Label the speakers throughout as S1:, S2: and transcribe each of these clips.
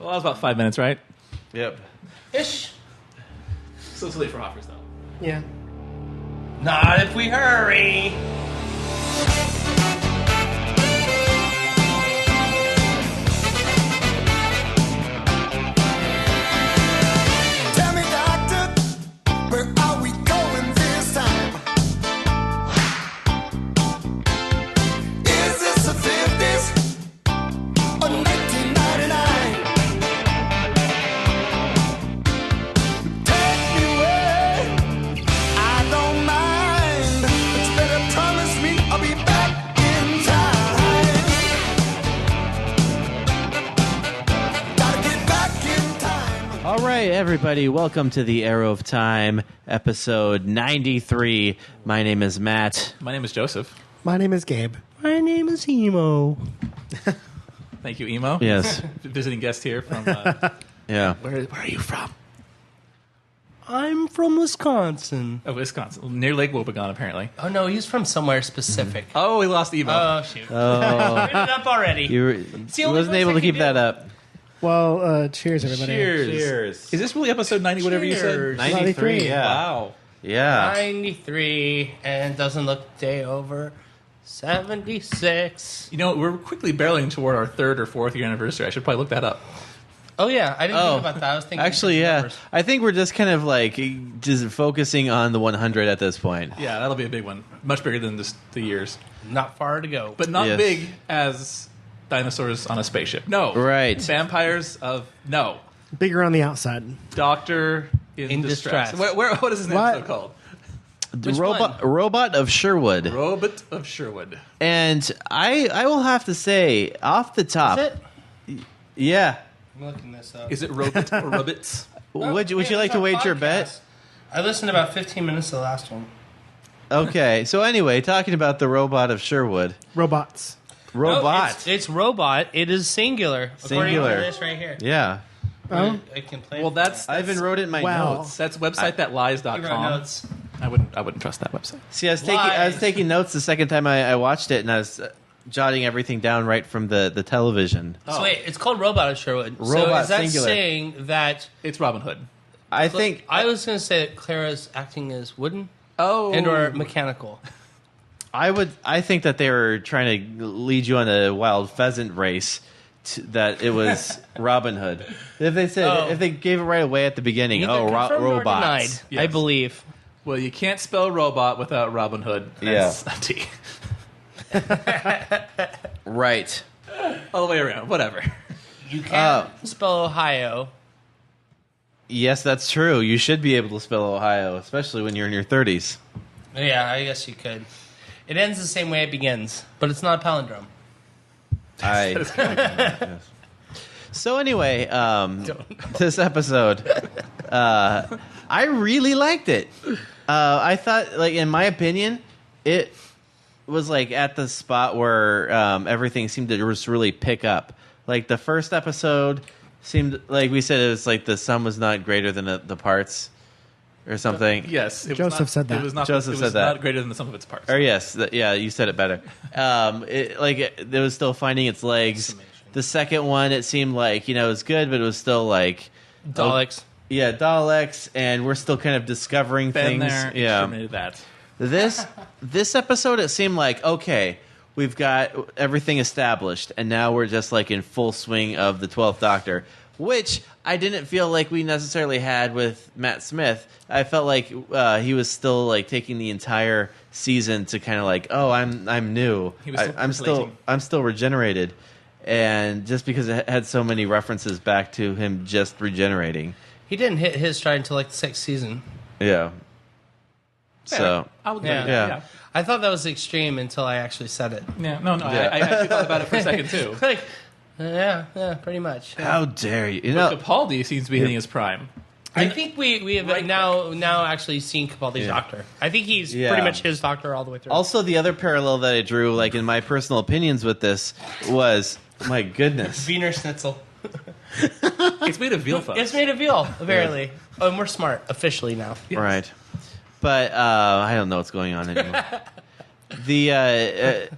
S1: Well, that was about 5 minutes, right?
S2: Yep.
S3: Ish.
S1: So it's late for offers, though.
S3: Yeah. Not if we hurry.
S4: Tell me, doctor, where are we going this time? Is this the 50s or 1999? Take me where I don't mind, but you better promise me I'll be back in time. Gotta get back in time.
S2: All right, everybody, welcome to the Arrow of Time, episode 93. My name is Matt.
S1: My name is Joseph.
S5: My name is Gabe. My name is Emo.
S1: Thank you, Emo.
S2: Yes.
S1: Visiting guest here from...
S2: Yeah.
S1: where are you from?
S5: I'm from Wisconsin.
S1: Oh, Wisconsin. Near Lake Wobegon, apparently.
S3: Oh, no, he's from somewhere specific.
S1: Oh, we lost Emo.
S3: Oh, shoot.
S2: Oh,
S3: Written it up already.
S2: you
S3: the only
S2: wasn't
S3: voice
S2: able
S3: I
S2: to
S3: can
S2: keep that
S3: do.
S2: up.
S5: Well, cheers, everybody.
S2: Cheers.
S1: Is this really episode 90, whatever you said?
S3: Cheers.
S2: 93, yeah.
S1: Wow.
S2: Yeah.
S3: 93, and doesn't look day over 76.
S1: You know, we're quickly barreling toward our third or fourth year anniversary. I should probably look that up.
S3: Oh, yeah, I didn't
S2: Oh.
S3: think about that. I was thinking...
S2: Actually,
S3: just
S2: yeah.
S3: numbers.
S2: I think we're just kind of like just focusing on the 100 at this point.
S1: Yeah, that'll be a big one. Much bigger than just the years.
S3: Not far to go.
S1: But not
S2: Yes.
S1: big as dinosaurs on a spaceship. No.
S2: Right.
S1: Vampires of... No.
S5: Bigger on the outside.
S1: Doctor in distress.
S3: Distress.
S1: What is his name
S5: What?
S1: so called?
S2: The
S3: Which
S2: robot of Sherwood.
S1: Robot of Sherwood.
S2: And I will have to say, off the top,
S3: Is it?
S2: yeah.
S3: I'm looking this up.
S1: Is it Robot or Robots?
S2: Would you
S3: Hey,
S2: like
S3: it's
S2: to
S3: our
S2: wager a
S3: podcast.
S2: bet?
S3: I listened about 15 minutes to the last one.
S2: Okay, so anyway, talking about the robot of Sherwood.
S5: Robots.
S2: Robot.
S3: No, it's robot. It is singular.
S2: Singular.
S3: According to this right here.
S2: Yeah.
S5: Oh,
S3: I can play.
S1: Well, that's
S2: I even wrote it in my
S5: Wow.
S2: notes.
S1: that's
S3: He wrote
S1: website.lies.com.
S3: notes.
S1: I wouldn't trust that website.
S2: See, I was
S3: Lies.
S2: taking notes the second time I watched it, and I was jotting everything down right from the television.
S3: So wait, it's called Robot of Sherwood. so
S2: Robot,
S3: is that
S2: singular.
S3: saying that...
S1: It's Robin Hood.
S2: I think
S3: I was going to say that Clara's acting as wooden
S1: Oh.
S3: and or mechanical.
S2: I think that they were trying to lead you on a wild pheasant race. That it was Robin Hood. If they said
S3: Oh.
S2: if they gave it right away at the beginning,
S3: Neither confirmed nor
S2: robots.
S3: denied, I
S1: Yes.
S3: believe.
S1: Well, you can't spell robot without Robin Hood. That's a T.
S2: Right.
S1: All the way around. Whatever.
S3: You can't spell Ohio.
S2: Yes, that's true. You should be able to spell Ohio, especially when you're in your 30s.
S3: Yeah, I guess you could. It ends the same way it begins, but it's not a palindrome.
S2: Yes. So anyway, this episode, I really liked it. I thought, like, in my opinion, it was like at the spot where everything seemed to just really pick up. Like the first episode seemed like we said it was like the sum was not greater than the parts or something.
S1: Yes. It was
S5: Joseph
S1: not-
S5: said that.
S1: It was not,
S2: Joseph
S1: it was
S2: said that.
S1: not greater than the sum of its parts.
S2: Or yes, yeah, you said it better. It was still finding its legs.
S3: Summation.
S2: The second one, it seemed like it was good, but it was still like
S3: Daleks.
S2: yeah, Daleks, and we're still kind of discovering
S1: Been
S2: things.
S1: there.
S2: Yeah,
S1: Exterminated that.
S2: this episode, it seemed like okay, we've got everything established, and now we're just like in full swing of the 12th Doctor, which I didn't feel like we necessarily had with Matt Smith. I felt like he was still like taking the entire season to kind of like, oh, I'm new.
S1: He was still
S2: I'm still regenerated, and just because it had so many references back to him just regenerating.
S3: He didn't hit his stride until like the 6th season.
S2: Yeah. So
S1: I would
S3: Yeah.
S2: Yeah.
S3: I thought that was extreme until I actually said it.
S1: Yeah. No.
S2: Yeah.
S1: I actually thought about it for a second too.
S3: Like, yeah, pretty much. Yeah.
S2: how dare you?
S1: But Capaldi seems to be hitting his prime.
S3: I think we have
S1: Right
S3: now actually seen Capaldi's
S2: Yeah.
S3: doctor. I think he's
S2: Yeah.
S3: pretty much his doctor all the way through.
S2: Also, the other parallel that I drew, like in my personal opinions with this, was my goodness.
S3: Wiener Schnitzel.
S1: It's made of veal, folks.
S3: It's made of veal, apparently. Oh, and we're smart officially now.
S1: Yes.
S2: Right. But I don't know what's going on anymore. The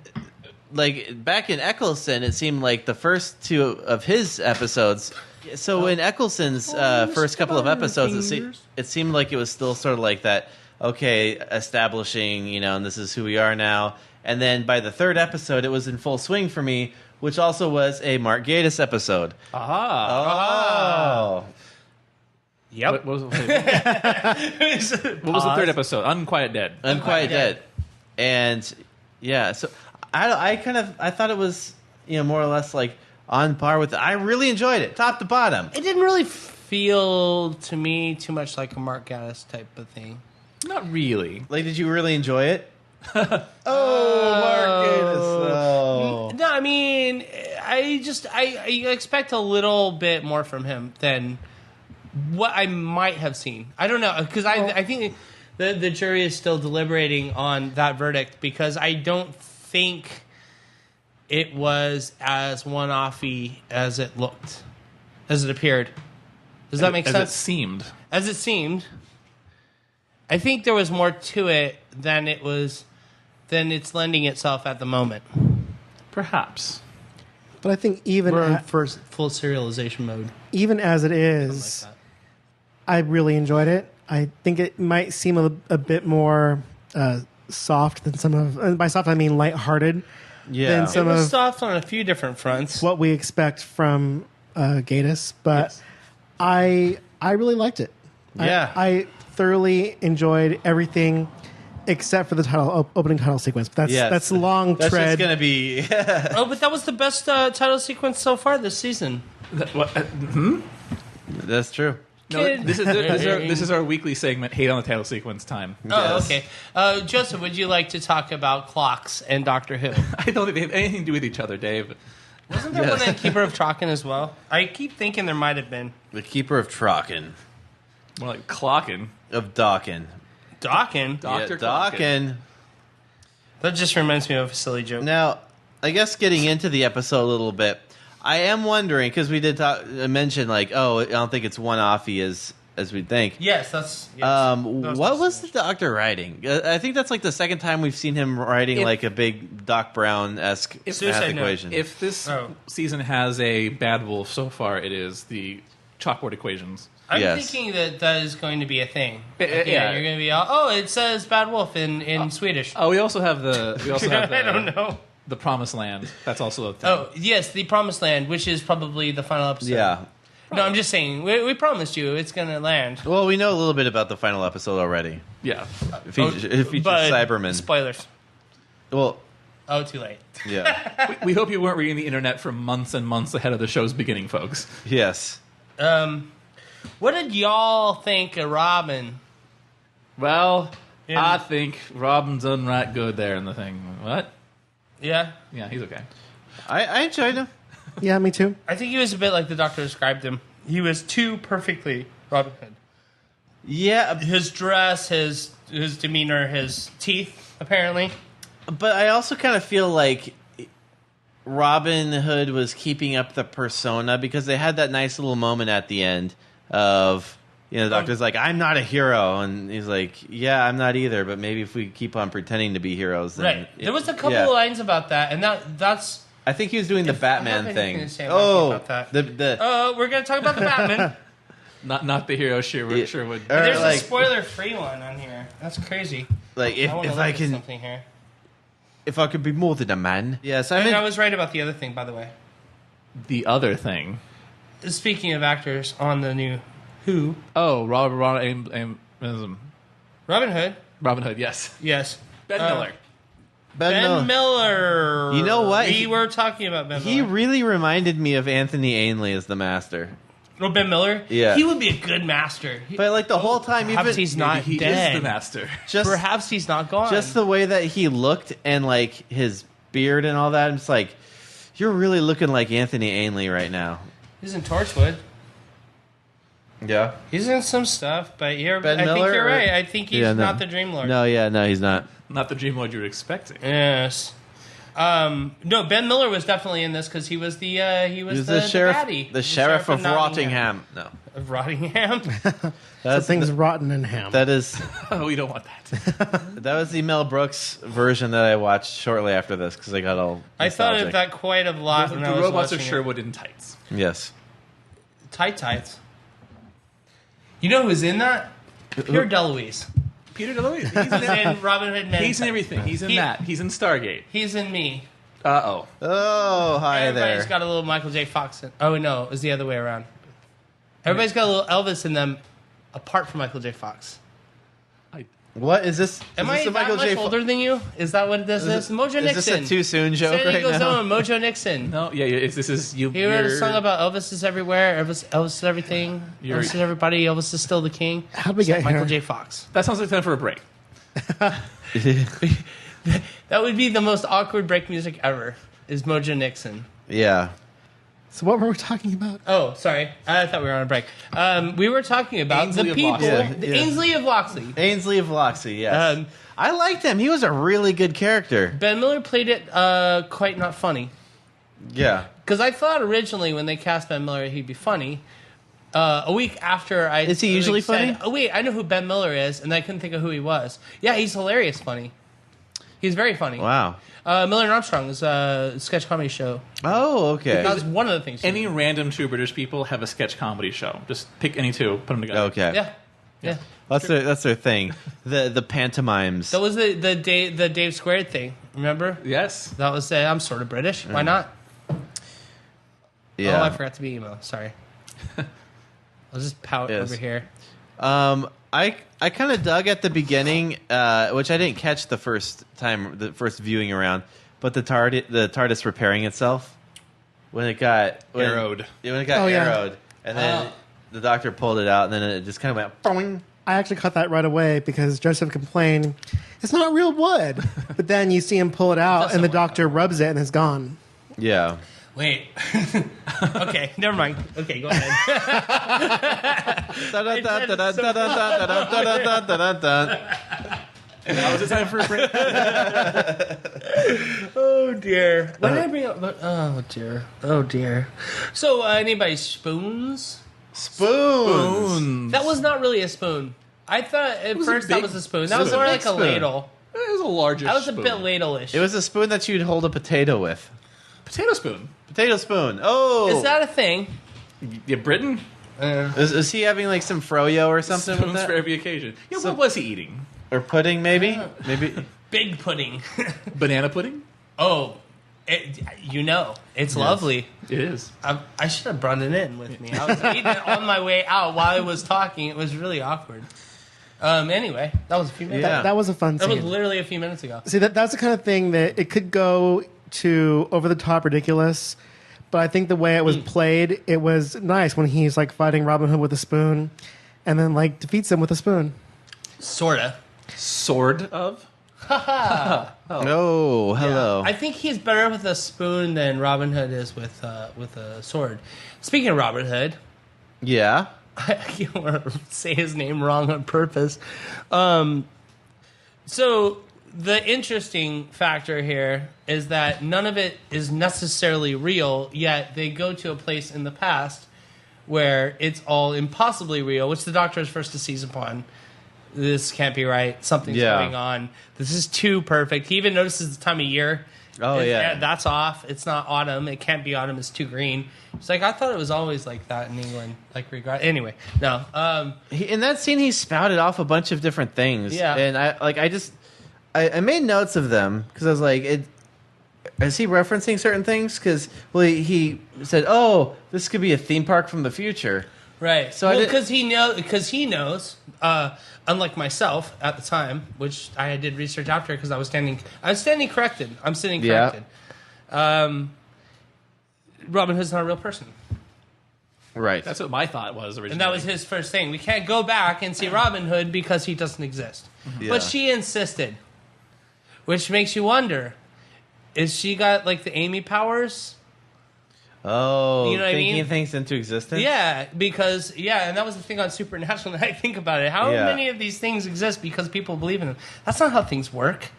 S2: like back in Eccleston, it seemed like the first 2 of his episodes. So in Eccleston's first couple of episodes, it seemed like it was still sort of like that. Okay, establishing, and this is who we are now. And then by the 3rd episode, it was in full swing for me, which also was a Mark Gatiss episode.
S1: Aha.
S2: Oh.
S3: Yep.
S1: What was the 3rd episode? Unquiet Dead.
S2: Unquiet Dead. And yeah, so I thought it was more or less like on par with it. I really enjoyed it, top to bottom.
S3: It didn't really feel to me too much like a Mark Gatiss type of thing.
S1: Not really.
S2: Like, did you really enjoy it? Mark Gatiss. Oh.
S3: No, I mean, I expect a little bit more from him than what I might have seen. I don't know, because I think the jury is still deliberating on that verdict, because I don't think it was as one-offy as it looked, as it appeared. Does that make sense?
S1: As it seemed.
S3: As it seemed. I think there was more to it than it's lending itself at the moment.
S1: Perhaps.
S5: But I think even
S3: We're in first full serialization mode.
S5: even as it is,
S3: Something like
S5: I really enjoyed it. I think it might seem a bit more soft than some of, and by soft I mean lighthearted,
S2: Yeah.
S5: than
S3: that.
S5: some
S3: It was
S5: of
S3: soft on a few different fronts.
S5: what we expect from Gatiss. But
S1: Yes.
S5: I really liked it.
S2: Yeah.
S5: I thoroughly enjoyed everything except for the opening title sequence. But that's a long
S2: That's
S5: tread.
S2: just gonna be.
S3: Oh, but that was the best title sequence so far this season.
S2: That's true.
S1: No, this is our weekly segment, Hate on the Title Sequence time.
S3: Oh,
S2: Yes.
S3: okay. Joseph, would you like to talk about clocks and Doctor Who?
S1: I don't think they have anything to do with each other, Dave.
S3: Wasn't there one in Keeper of Traken as well? I keep thinking there might have been.
S2: The Keeper of Traken.
S1: More like clocking.
S2: Of Dawkin.
S3: Dawkin?
S1: Dr.
S2: Yeah, Dawkin.
S3: That just reminds me of a silly joke.
S2: Now, I guess getting into the episode a little bit, I am wondering, because we did mention, like, I don't think it's one-offy as we'd think.
S3: Yes, that's... Yes.
S2: What was the Doctor writing? I think that's like the second time we've seen him writing like a big Doc Brown-esque math
S3: Suicide Note.
S2: equation.
S1: If this season has a bad wolf so far, it is the chalkboard equations.
S3: I'm
S2: Yes.
S3: thinking that is going to be a thing.
S1: Yeah.
S3: You're going to be all, it says Bad Wolf in Swedish.
S1: Oh, we also have the
S3: I don't know.
S1: the Promised Land. That's also a thing.
S3: Oh, yes, the Promised Land, which is probably the final episode.
S2: Yeah.
S3: No, I'm just saying, we promised you it's going to land.
S2: Well, we know a little bit about the final episode already.
S1: Yeah.
S2: It features
S3: But
S2: Cyberman.
S3: spoilers.
S2: Well,
S3: Oh, too late.
S2: yeah.
S1: We hope you weren't reading the internet for months and months ahead of the show's beginning, folks.
S2: Yes.
S3: What did y'all think of Robin?
S1: Well,
S3: Yeah.
S1: I think Robin's done right good there in the thing. What?
S3: Yeah?
S1: Yeah, he's okay.
S2: I enjoyed him.
S5: Yeah, me too.
S3: I think he was a bit like the Doctor described him. He was too perfectly Robin Hood.
S2: Yeah,
S3: His dress, his demeanor, his teeth, apparently.
S2: but I also kind of feel like Robin Hood was keeping up the persona because they had that nice little moment at the end of, the Doctor's like, I'm not a hero. And he's like, yeah, I'm not either. But maybe if we keep on pretending to be heroes, then.
S3: Right. There was a couple of lines about that, and that's...
S2: I think he was doing the
S3: If I have
S2: Batman
S3: anything
S2: thing.
S3: to say about that.
S2: The
S3: We're going to talk about the Batman.
S1: Not the hero Sherwood.
S2: or
S3: There's
S2: like,
S3: a spoiler-free one on here. That's crazy.
S2: like
S3: I want to
S2: if
S3: look
S2: I
S3: at
S2: can,
S3: something here.
S2: if I could be more than a man. Yes, I
S3: And
S2: mean,
S3: I was right about the other thing, by the way.
S1: The other thing.
S3: Speaking of actors on the new Who,
S1: Oh, Robin Hood. Yes.
S3: yes.
S1: Ben Miller.
S3: Ben Miller.
S2: You know what?
S3: We were talking about Ben
S2: He
S3: Miller.
S2: really reminded me of Anthony Ainley as the Master.
S3: Oh, Ben Miller?
S2: Yeah.
S3: He would be a good master.
S2: But like the whole time,
S3: Perhaps
S2: even
S3: he's not
S1: He
S3: dead.
S1: is the master.
S2: just
S3: Perhaps he's not gone.
S2: just the way that he looked and like his beard and all that. I'm just like, you're really looking like Anthony Ainley right now.
S3: He's in Torchwood.
S2: Yeah.
S3: He's in some stuff, but
S2: Ben
S3: I think
S2: Miller,
S3: you're
S2: or-
S3: right. I think he's
S2: Yeah, no.
S3: not the Dream Lord.
S2: No, yeah, no, he's not.
S1: Not the Dream Lord you were expecting.
S3: Yes. No, Ben Miller was definitely in this because he was the
S2: sheriff,
S3: baddie.
S2: the sheriff of
S3: Nottingham.
S2: Rottingham. No,
S3: Of Rottingham.
S5: Something's rotten in ham.
S2: that is
S1: Oh, we don't want that.
S2: that was the Mel Brooks version that I watched shortly after this because I got all.
S3: I thought of
S2: nostalgic.
S3: that quite a lot when I
S1: The
S3: was
S1: robots are
S3: watching it.
S1: Sherwood in tights.
S2: Yes.
S3: Tights. You know who's in that? Pierre DeLuise.
S1: Peter DeLuise. He's
S3: He's in Robin Hood Men.
S1: He's in everything. He's in that. He's in Stargate.
S3: He's in me.
S1: Uh-oh.
S2: Oh, hi
S3: Everybody's
S2: there.
S3: got a little Michael J. Fox in. Oh no, it was the other way around. Everybody's got a little Elvis in them, apart from Michael J. Fox.
S2: What is this?
S3: Am
S2: is
S3: I
S2: this a
S3: that
S2: Michael
S3: much
S2: J.
S3: older than you? Is that what this is? Mojo Nixon.
S2: Is this a too soon joke
S3: San
S2: right
S3: Diego's
S2: now?
S3: own Mojo Nixon.
S1: No, yeah, this is you.
S3: He wrote a song about Elvis is everywhere, Elvis is everything, Elvis is everybody, Elvis is still the king.
S5: How'd we
S3: Except
S5: get
S3: Michael
S5: here?
S3: J. Fox.
S1: That sounds like time for a break.
S3: That would be the most awkward break music ever. Is Mojo Nixon.
S2: Yeah.
S5: So what were we talking about?
S3: Oh, sorry. I thought we were on a break. We were talking about
S1: Ainsley
S3: the
S1: of
S3: people.
S1: Loxley.
S3: The Ainsley of Loxley.
S2: Ainsley of Loxley, yes. I liked him. He was a really good character.
S3: Ben Miller played it quite not funny.
S2: Yeah.
S3: Because I thought originally when they cast Ben Miller, he'd be funny. A week after I...
S2: Is he usually funny?
S3: Oh, wait, I know who Ben Miller is, and I couldn't think of who he was. Yeah, he's hilarious funny. He's very funny.
S2: Wow.
S3: Miller and Armstrong is a sketch comedy show.
S2: Oh, okay.
S3: That was one of the things.
S1: Any random two British people have a sketch comedy show. Just pick any two, put them together.
S2: Okay.
S3: Yeah. Yeah.
S2: That's their thing. The pantomimes.
S3: That was the Dave Squared thing. Remember?
S1: Yes.
S3: That was I'm sort of British. Why not?
S2: Yeah.
S3: Oh, I forgot to be emo. Sorry. I'll just pout
S2: Yes.
S3: over here.
S2: I kind of dug at the beginning, which I didn't catch the first viewing around, but the TARDIS repairing itself when it got
S1: Arrowed.
S2: When it got
S5: Oh, yeah.
S2: arrowed, and then the Doctor pulled it out, and then it just kind of went. Boing.
S5: I actually caught that right away because Joseph complained, it's not real wood. But then you see him pull it out, and the doctor rubs it, and it's gone.
S2: Yeah.
S3: Wait. Okay, never mind. Okay, go ahead.
S1: Now is the time for a break.
S3: Oh dear. What did I bring up? Oh dear. Oh dear. So, anybody spoons?
S2: Spoons.
S3: That was not really a spoon. I thought at
S1: was a
S3: first that
S1: big
S3: was a spoon. That was
S2: spoon.
S3: more
S2: Big
S3: like a
S2: spoon.
S3: ladle.
S1: It was a larger
S3: That was
S1: spoon.
S3: a bit ladle-ish.
S2: It was a spoon that you'd hold a potato with.
S1: Potato spoon.
S2: Potato spoon. Oh.
S3: Is that a thing?
S1: Yeah, Britain?
S2: Is he having like some froyo or something with
S1: Spoons
S2: that?
S1: for every occasion. Yeah,
S2: So-
S1: what was he eating?
S2: Or pudding, maybe? Maybe.
S3: Big pudding.
S1: Banana pudding?
S3: Oh, it's lovely.
S1: It is.
S3: I should have brought it in with me. I was eating it on my way out while I was talking. It was really awkward. Anyway, that was a few minutes.
S2: Yeah.
S5: That was a fun
S3: That was
S5: scene.
S3: literally a few minutes ago.
S5: See, that's the kind of thing that it could go to over the top ridiculous, but I think the way it was played, it was nice when he's like fighting Robin Hood with a spoon, and then like defeats him with a spoon.
S3: Sorta.
S1: Sword of?
S2: Oh, hello.
S3: I think he's better with a spoon than Robin Hood is with a sword. Speaking of Robin Hood,
S2: Yeah.
S3: I can't want to say his name wrong on purpose. So the interesting factor here is that none of it is necessarily real, yet they go to a place in the past where it's all impossibly real, which the Doctor is first to seize upon. This can't be right. Something's
S2: Yeah.
S3: going on. This is too perfect. He even notices the time of year.
S2: Oh, yeah.
S3: That's off. It's not autumn. It can't be autumn. It's too green. It's like, I thought it was always like that in England. Anyway, no.
S2: In that scene, he spouted off a bunch of different things.
S3: Yeah.
S2: And I made notes of them because I was like, is he referencing certain things? Because, he said, oh, this could be a theme park from the future.
S3: Right.
S2: So
S3: because he knows, unlike myself at the time, which I did research after because I was standing corrected. I'm sitting
S2: Yeah.
S3: corrected. Robin Hood's not a real person.
S2: Right.
S1: That's what my thought was originally.
S3: And that was his first thing. We can't go back and see Robin Hood because he doesn't exist.
S2: Yeah.
S3: But she insisted. Which makes you wonder, is she got like the Amy powers?
S2: Oh,
S3: You know what I
S2: thinking
S3: mean?
S2: things into existence?
S3: Yeah, because, and that was the thing on Supernatural that I think about it. How
S2: Yeah.
S3: many of these things exist because people believe in them? That's not how things work.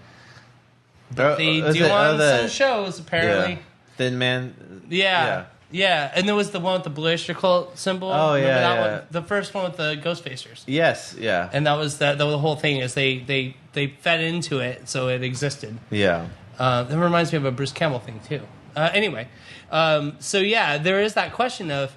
S3: that they
S2: was
S3: do
S2: it-
S3: on
S2: the-
S3: some shows, apparently.
S2: Thin Man.
S3: Yeah. And there was the one with the Blue Oyster Cult symbol.
S2: Oh,
S3: Remember
S2: yeah,
S3: that
S2: yeah.
S3: one? The first one with the ghost facers.
S2: Yes. Yeah.
S3: And that was the whole thing is they fed into it, so it existed.
S2: Yeah.
S3: That reminds me of a Bruce Campbell thing too. Anyway, so yeah, there is that question of,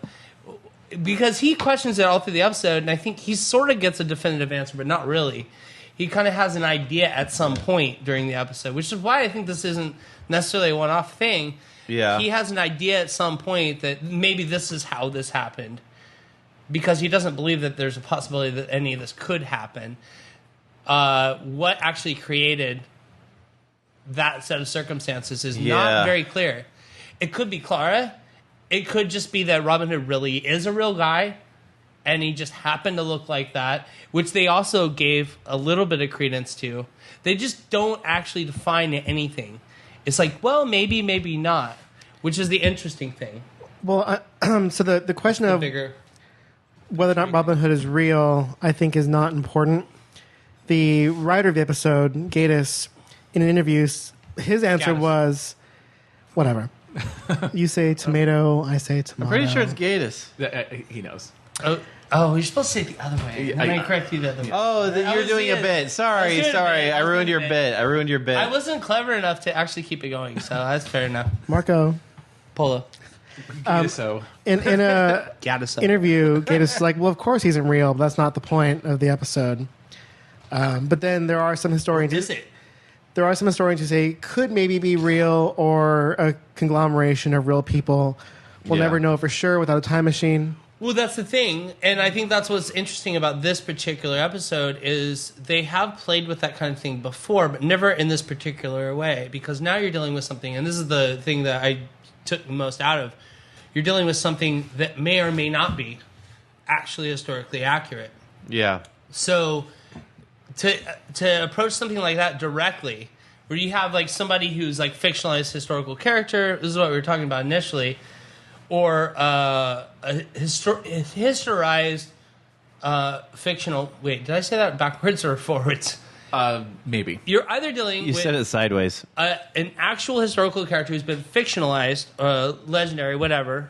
S3: because he questions it all through the episode, and I think he sort of gets a definitive answer, but not really. He kind of has an idea at some point during the episode, which is why I think this isn't necessarily a one-off thing.
S2: Yeah.
S3: He has an idea at some point that maybe this is how this happened, because he doesn't believe that there's a possibility that any of this could happen. What actually created that set of circumstances is not very clear. It could be Clara. It could just be that Robin Hood really is a real guy, and he just happened to look like that, which they also gave a little bit of credence to. They just don't actually define anything. It's like, well, maybe, maybe not, which is the interesting thing.
S5: Well, so the question of
S3: Bigger.
S5: whether or not Robin Hood is real, I think, is not important. The writer of the episode, Gatiss, in an interview, his answer
S3: Gaddis.
S5: was, whatever. You say tomato, I say tomato.
S2: I'm pretty sure it's Gatiss.
S1: He knows.
S3: Oh, you're supposed to say it the other way.
S1: Yeah,
S3: I'm going to correct you the other way.
S2: Oh,
S3: I
S2: you're
S3: was
S2: doing a
S3: doing-
S2: bit. Sorry.
S3: I was doing a bit.
S2: I ruined your bit. I ruined your bit.
S3: I wasn't clever enough to actually keep it going, so that's fair enough.
S5: Marco,
S3: Polo.
S1: So
S5: in a
S3: Gaddis.
S5: interview, Gatiss is like, well, of course he's real, but that's not the point of the episode. But then there are some historians.
S3: Is it?
S5: There are some historians who say could maybe be real or a conglomeration of real people. We'll
S2: Yeah.
S5: never know for sure without a time machine.
S3: Well, that's the thing, and I think that's what's interesting about this particular episode is they have played with that kind of thing before, but never in this particular way, because now you're dealing with something, and this is the thing that I took the most out of. You're dealing with something that may or may not be actually historically accurate.
S2: Yeah.
S3: So to approach something like that directly, where you have like somebody who's like fictionalized historical character, this is what we were talking about initially, or a historized fictional. Wait, did I say that backwards or forwards?
S1: Maybe.
S3: You're either dealing
S2: You
S3: with
S2: said it sideways.
S3: an actual historical character who's been fictionalized, legendary, whatever,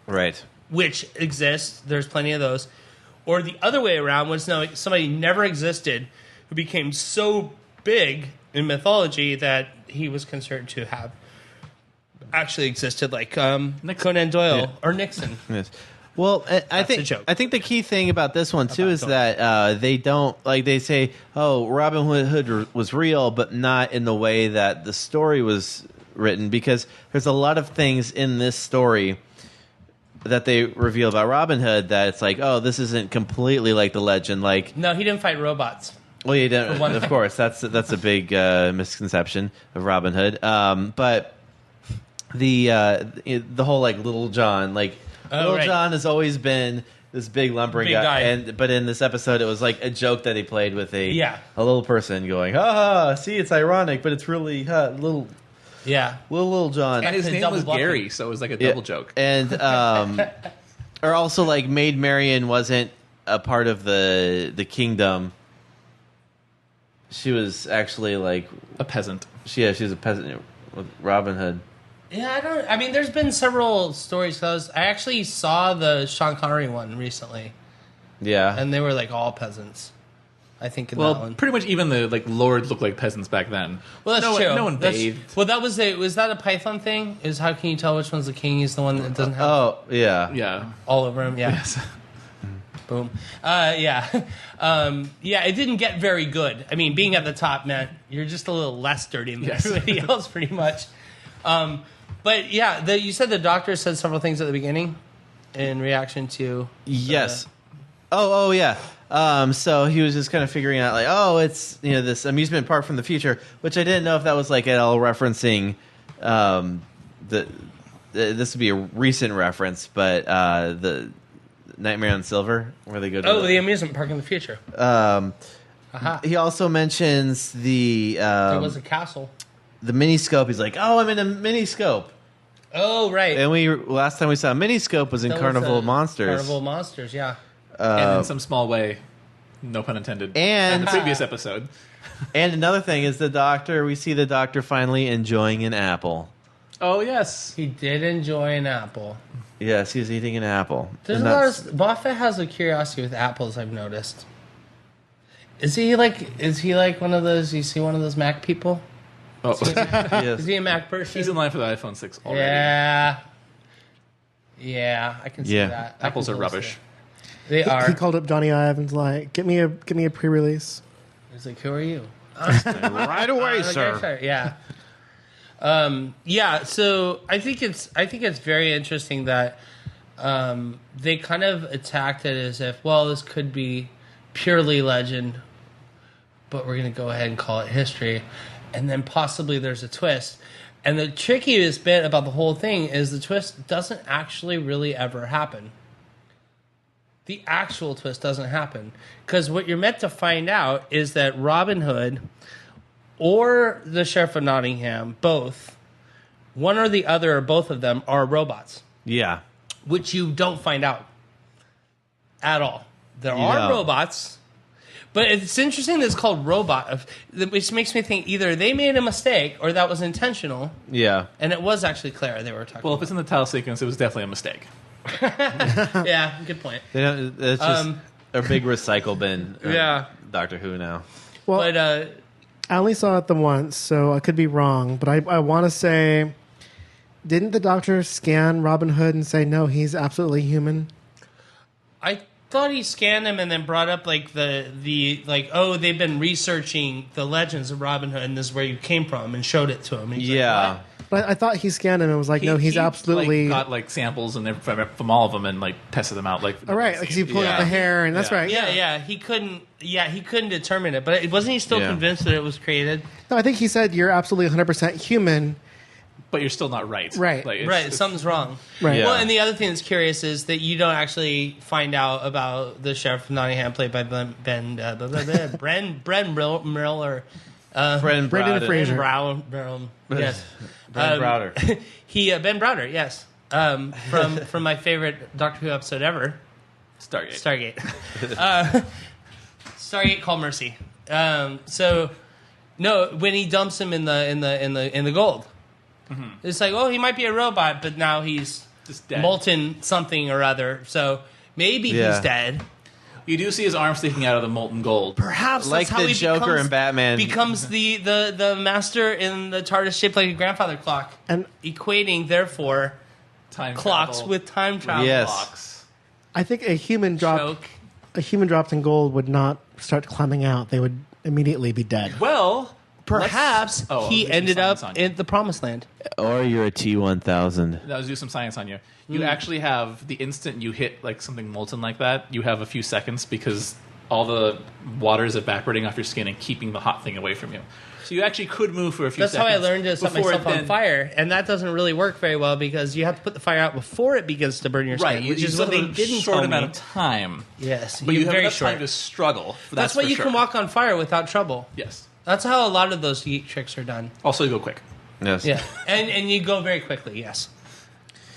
S2: Right.
S3: which exists. There's plenty of those. Or the other way around, when somebody never existed, who became so big in mythology that he was considered to have actually existed, like Conan Doyle
S2: Yeah.
S3: or Nixon.
S2: Yes. Well, I
S3: a
S2: think
S3: joke.
S2: I think the key thing about this one too
S3: About
S2: is
S3: Doyle.
S2: that they don't like they say, "Oh, Robin Hood was real," but not in the way that the story was written, because there's a lot of things in this story that they reveal about Robin Hood that it's like, "Oh, this isn't completely like the legend." Like,
S3: No, he didn't fight robots.
S2: well, you don't.
S3: For one
S2: Of
S3: thing.
S2: course, that's a big misconception of Robin Hood. But the whole like Little John, like Little
S3: right.
S2: John has always been this big lumbering
S3: Big
S2: guy,
S3: guy.
S2: but in this episode, it was like a joke that he played with a
S3: Yeah.
S2: little person going, "Ha ha! See, it's ironic, but it's really little
S3: Yeah.
S2: Little John."
S1: And his
S3: It's a
S1: name
S3: double
S1: was
S3: bluffing.
S1: Gary, so it was like a
S2: Yeah.
S1: double joke.
S2: And or also like Maid Marian wasn't a part of the kingdom. She was actually like
S1: A peasant.
S2: she was a peasant with Robin Hood.
S3: Yeah, I mean, there's been several stories. I actually saw the Sean Connery one recently,
S2: Yeah.
S3: and they were like all peasants. I think in that
S1: Well,
S3: one.
S1: pretty much even the lords looked like peasants back then.
S3: Well, that's
S1: no
S3: true.
S1: One, no one
S3: That's-
S1: bathed.
S3: Well, that was that a Python thing? Is how can you tell which one's the king? He's the one that doesn't have
S2: Oh, yeah.
S1: Yeah.
S3: all over him. Yeah.
S1: Yes.
S3: Boom. Yeah. Yeah. It didn't get very good. I mean, being at the top meant you're just a little less dirty than
S1: Yes.
S3: everybody else, pretty much. But yeah, you said the doctor said several things at the beginning in reaction to.
S2: Yes. Oh, yeah. So he was just kind of figuring out, like, oh, it's this amusement park from the future, which I didn't know if that was like at all referencing. This would be a recent reference, but the Nightmare on Silver, where they go to.
S3: the amusement park in the future. Aha.
S2: He also mentions the
S3: There was a castle.
S2: the miniscope. He's like, oh, I'm in a miniscope.
S3: Oh, right.
S2: And last time we saw a miniscope was in
S3: That was,
S2: Carnival of Monsters.
S3: Carnival of Monsters, yeah.
S1: And in some small way, No pun intended.
S2: And-
S1: in the previous episode.
S2: And another thing is we see the Doctor finally enjoying an apple.
S1: Oh, yes.
S3: He did enjoy an apple.
S2: Yes, he's eating an apple.
S3: There's
S2: And
S3: a lot
S2: that's-
S3: of Moffat has a curiosity with apples. I've noticed. Is he like one of those? You see one of those Mac people?
S1: Oh.
S2: yes.
S3: Is he a Mac person?
S1: He's in line for the iPhone 6 already.
S3: Yeah, I can see
S2: Yeah.
S3: that.
S1: Apples
S3: I
S1: are
S3: can totally
S1: rubbish.
S3: see it. They are.
S5: He called up Johnny Ive and's like, "Get me a pre-release."
S3: He's like, "Who are you?"
S2: Right away,
S3: Okay,
S2: sir.
S3: sure, yeah. Yeah, so I think it's very interesting that they kind of attacked it as if, well, this could be purely legend, but we're going to go ahead and call it history, and then possibly there's a twist. And the trickiest bit about the whole thing is the twist doesn't actually really ever happen. The actual twist doesn't happen. Because what you're meant to find out is that Robin Hood or the Sheriff of Nottingham, both, one or the other or both of them, are robots,
S2: Yeah.
S3: which you don't find out at all. There
S2: Yeah.
S3: are robots, but it's interesting that it's called robot, which makes me think either they made a mistake or that was intentional,
S2: Yeah.
S3: and it was actually Clara they were talking
S1: Well, if it's in the title sequence, it was definitely a mistake.
S3: about. Yeah, good point.
S2: They don't, it's just a big recycle bin. of
S3: Yeah.
S2: Doctor Who now.
S5: Well,
S3: But
S5: I only saw it the once, so I could be wrong. But I want to say, didn't the Doctor scan Robin Hood and say no, he's absolutely human?
S3: I thought he scanned him and then brought up like the oh, they've been researching the legends of Robin Hood and this is where you came from, and showed it to him. And he's like,
S2: Yeah.
S3: "What?"
S5: But I thought he scanned him and was like, no, he's absolutely.
S1: got samples and from all of them and tested them out.
S5: All right, because he pulled out the hair, and that's
S1: Yeah.
S5: right.
S3: Yeah, he couldn't. Yeah, he couldn't determine it, but wasn't he still
S2: Yeah.
S3: convinced that it was created?
S5: No, I think he said you're absolutely 100% human.
S1: But you're still not right.
S5: Right.
S3: Right, something's wrong.
S5: Right.
S2: Yeah.
S3: Well, and the other thing that's curious is that you don't actually find out about the Sheriff of Nottingham, played by Bren Miller.
S2: Brendan
S5: Brendan
S2: Browder.
S5: Fraser.
S3: Brown, yes.
S2: Brendan Browder.
S3: Ben Browder, yes. From my favorite Doctor Who episode ever,
S1: Stargate.
S3: Stargate. Stargate Call Mercy. So no, when he dumps him in the gold, it's like, oh, he might be a robot, but now he's
S1: Just dead.
S3: molten something or other. So maybe
S2: Yeah.
S3: he's dead.
S1: You do see his arm sticking out of the molten gold.
S3: Perhaps
S2: Like
S3: that's how
S2: the
S3: he
S2: Joker
S3: becomes,
S2: and Batman.
S3: becomes the master in the TARDIS shaped like a grandfather clock,
S5: And
S3: equating therefore
S1: Time
S3: clocks
S1: travel,
S3: with time travel.
S2: Yes.
S1: clocks.
S5: I think a human
S3: Joke.
S5: dropped in gold would not start climbing out. They would immediately be dead.
S1: Well,
S3: Perhaps
S1: Oh,
S3: he
S1: there's some
S3: ended
S1: science
S3: up
S1: on you.
S3: in the Promised Land.
S2: Or you're a T-1000.
S1: Let's do some science on you. You actually have the instant you hit something molten like that, you have a few seconds because all the water is evaporating off your skin and keeping the hot thing away from you. So you actually could move for a few
S3: That's how
S1: seconds.
S3: I learned to set
S1: before
S3: myself
S1: it
S3: on
S1: then-
S3: fire, and that doesn't really work very well because you have to put the fire out before it begins to burn your skin,
S1: Right,
S3: which
S1: you
S3: is
S1: still
S3: what they
S1: have a
S3: didn't
S1: short
S3: tell
S1: amount
S3: me.
S1: of time.
S3: Yes,
S1: But you have
S3: very
S1: enough
S3: short.
S1: time to struggle.
S3: That's
S1: for
S3: why you
S1: sure.
S3: can walk on fire without trouble.
S1: Yes.
S3: That's how a lot of those geek tricks are done.
S1: Also, you go quick.
S2: Yes.
S3: Yeah, and you go very quickly. Yes,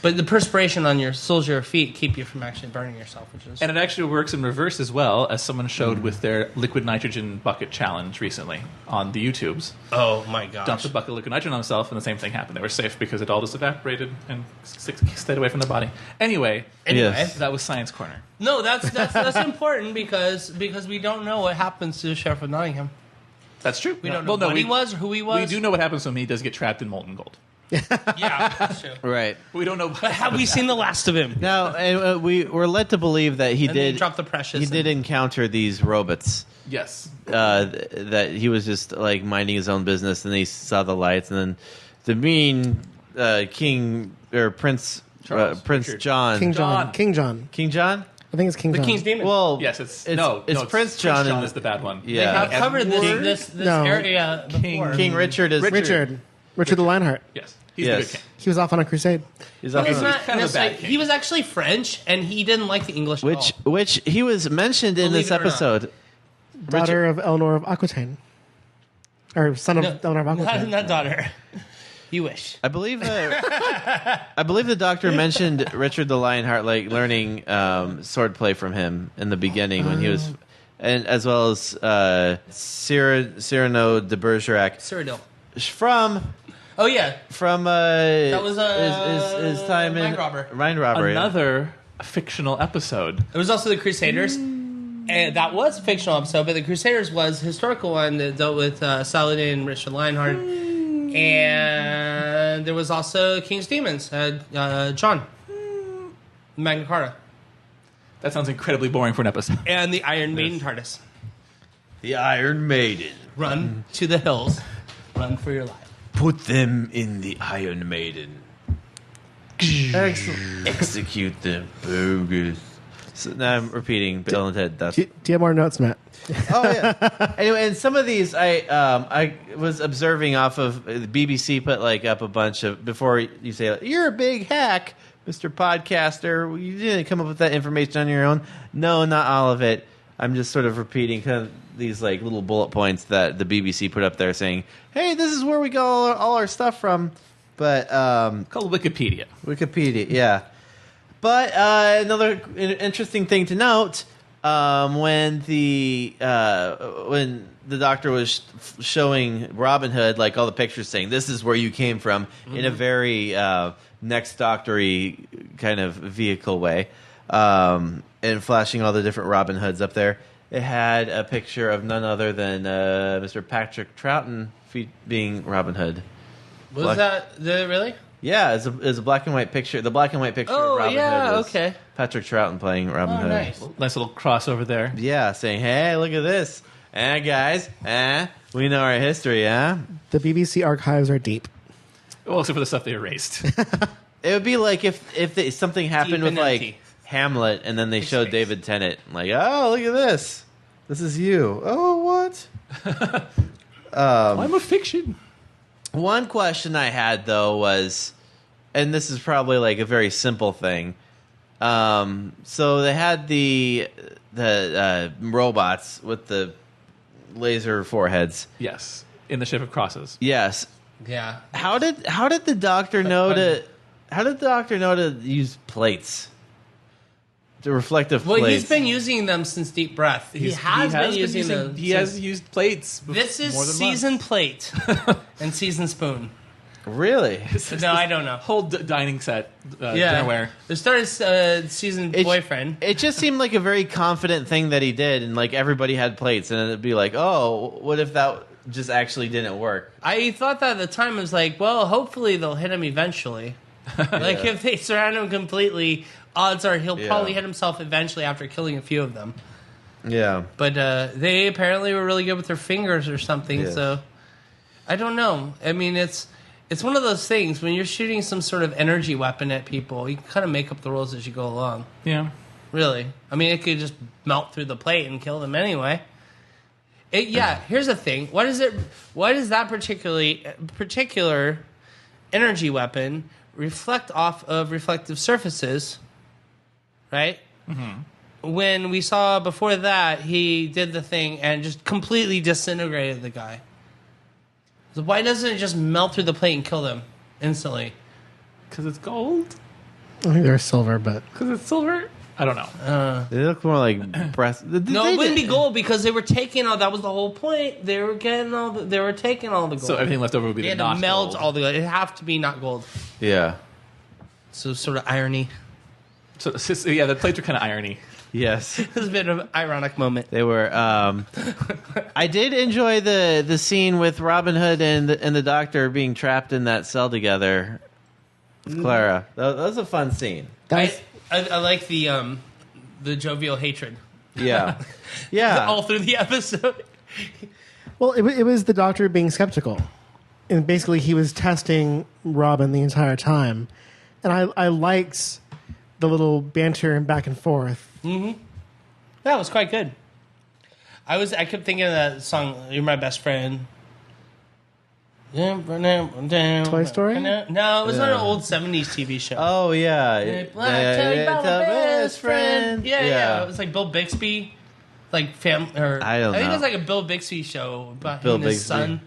S3: but the perspiration on your soles of your feet keep you from actually burning yourself, which is
S1: And it actually works in reverse as well, as someone showed with their liquid nitrogen bucket challenge recently on the YouTubes.
S3: oh my gosh.
S1: Dumped a bucket of liquid nitrogen on themselves, and the same thing happened. They were safe because it all just evaporated and stayed away from their body. Anyway,
S2: Yes.
S1: that was Science Corner.
S3: No, that's important because we don't know what happens to the Sheriff of Nottingham.
S1: That's true.
S3: We don't know what he was or who he was.
S1: We do know what happens when he does get trapped in molten gold.
S3: Yeah, that's true.
S2: Right.
S1: We don't know.
S3: But have we seen the last of him?
S2: Now, we were led to believe that he
S3: And then
S2: did
S3: drop the precious.
S2: He did encounter these robots.
S1: Yes.
S2: That he was just like minding his own business, and then he saw the lights, and then the mean King or Prince
S1: Charles,
S2: Prince
S1: Richard.
S2: John
S5: King John.
S1: John.
S5: King John.
S2: King John.
S5: I think it's King
S3: the
S5: John.
S3: King's Demon.
S2: Well,
S1: Yes, it's
S2: it's Prince John.
S1: John
S2: and-
S1: is the bad one.
S3: They
S2: Yeah,
S3: have covered this
S5: No.
S3: area before.
S2: King Richard is
S5: Richard the Lionheart.
S1: Yes, he's
S2: Yes.
S1: the good king.
S5: He was off on a crusade.
S2: He's
S3: But
S2: off
S3: it's
S2: on-
S3: not
S1: kind of a
S3: necessarily-
S1: bad king.
S3: he was actually French, and he didn't like the English at all.
S2: which he was mentioned in
S3: Believe
S2: this
S3: it or not.
S2: episode.
S5: Daughter of Eleanor of Aquitaine. Or son of Eleanor of Aquitaine.
S3: Not daughter. You wish.
S2: I believe the Doctor mentioned Richard the Lionheart, like learning swordplay from him in the beginning when he was and as well as Cyrano de Bergerac
S3: Cyrano.
S2: from
S3: Oh yeah, that was
S2: his time in Mind Robber.
S1: Another fictional episode.
S3: It was also the Crusaders. And that was a fictional episode, but the Crusaders was a historical one that dealt with Saladin and Richard Lionheart. And there was also King's Demons, John, Magna Carta.
S1: That sounds incredibly boring for an episode.
S3: And the Iron Maiden TARDIS.
S2: The Iron Maiden.
S3: Run to the hills. Run for your life.
S2: Put them in the Iron Maiden.
S5: Excellent.
S2: Execute them. Bogus. So now I'm repeating Bill and Ted. That's
S5: Do you have more notes, Matt?
S2: Oh yeah. Anyway, and some of these I was observing off of the BBC put like up a bunch of before you say you're a big hack, Mr. Podcaster. You didn't come up with that information on your own. No, not all of it. I'm just sort of repeating kind of these like little bullet points that the BBC put up there saying, "Hey, this is where we got all our stuff from." But
S1: Called Wikipedia.
S2: Wikipedia, yeah. But another interesting thing to note, when the doctor was showing Robin Hood like all the pictures saying this is where you came from in a very Next Doctor-y kind of vehicle way, and flashing all the different Robin Hoods up there, it had a picture of none other than Mr. Patrick Troughton being Robin Hood.
S3: Was that really?
S2: Yeah, it's a black and white picture. The black and white picture of Robin Hood was
S3: okay.
S2: Patrick Troughton playing Robin Hood.
S3: Nice.
S1: Nice little crossover there.
S2: Yeah, saying, hey, look at this. Guys, we know our history, huh?
S5: The BBC archives are deep.
S1: Well, except for the stuff they erased.
S2: It would be like if something happened
S3: Deep
S2: with,
S3: and
S2: like,
S3: empty.
S2: Hamlet, and then they showed
S3: space.
S2: David Tennant. Like, oh, look at this. This is you. Oh, what?
S1: I'm a fiction.
S2: One question I had, though, was, and this is probably like a very simple thing. So they had the robots with the laser foreheads.
S1: Yes, in the Ship of Crosses.
S2: Yes.
S3: Yeah.
S2: How did the doctor know to use plates? The reflective
S3: Well,
S2: plates.
S3: he's been using them since Deep Breath. He has been using them.
S1: He has used plates.
S3: This is
S1: more than
S3: season
S1: once.
S3: plate and season spoon.
S2: Really?
S3: No, I don't know.
S1: Whole dining set, dinnerware.
S3: The start of season boyfriend.
S2: It just seemed like a very confident thing that he did, and like everybody had plates, and it'd be like, oh, what if that just actually didn't work?
S3: I thought that at the time. I was like, well, hopefully they'll hit him eventually. Like if they surround him completely, odds are he'll probably hit himself eventually after killing a few of them.
S2: Yeah.
S3: But they apparently were really good with their fingers or something.
S2: Yes.
S3: So I don't know. I mean, it's one of those things when you're shooting some sort of energy weapon at people, you kind of make up the rules as you go along.
S1: Yeah.
S3: Really. I mean, it could just melt through the plate and kill them anyway. Here's the thing. What is that particular energy weapon reflect off of reflective surfaces, right? Mm-hmm. When we saw before that, he did the thing and just completely disintegrated the guy. So why doesn't it just melt through the plate and kill them instantly?
S1: Because it's gold?
S5: I think they're silver, but
S1: Because it's silver? I don't know.
S2: They look more like breast.
S3: No, it wouldn't be gold because they were taking all. That was the whole point. They were getting all. They were taking all the gold.
S1: So everything left over would be
S3: they had
S1: not
S3: to melt
S1: gold.
S3: all the gold. It'd have to be not gold.
S2: Yeah.
S3: So sort of irony.
S1: So the plates are kind of irony.
S2: Yes.
S3: It was a bit of an ironic moment.
S2: They were. I did enjoy the scene with Robin Hood and the doctor being trapped in that cell together with Clara. That was a fun scene.
S3: I like the jovial hatred
S2: Yeah. Yeah.
S3: all through the episode.
S5: well, it was the doctor being skeptical, and basically he was testing Robin the entire time, and I liked the little banter and back and forth.
S3: Mm-hmm. That was quite good. I kept thinking of that song, "You're My Best Friend."
S5: Toy Story?
S3: No, it was on an old 70s TV show.
S2: Oh yeah.
S3: Tell you about my best friend. Yeah. It was like Bill Bixby, like
S2: I don't
S3: think it
S2: know.
S3: was like a Bill Bixby show about
S2: Bill
S3: him and his
S2: Bixby.
S3: son.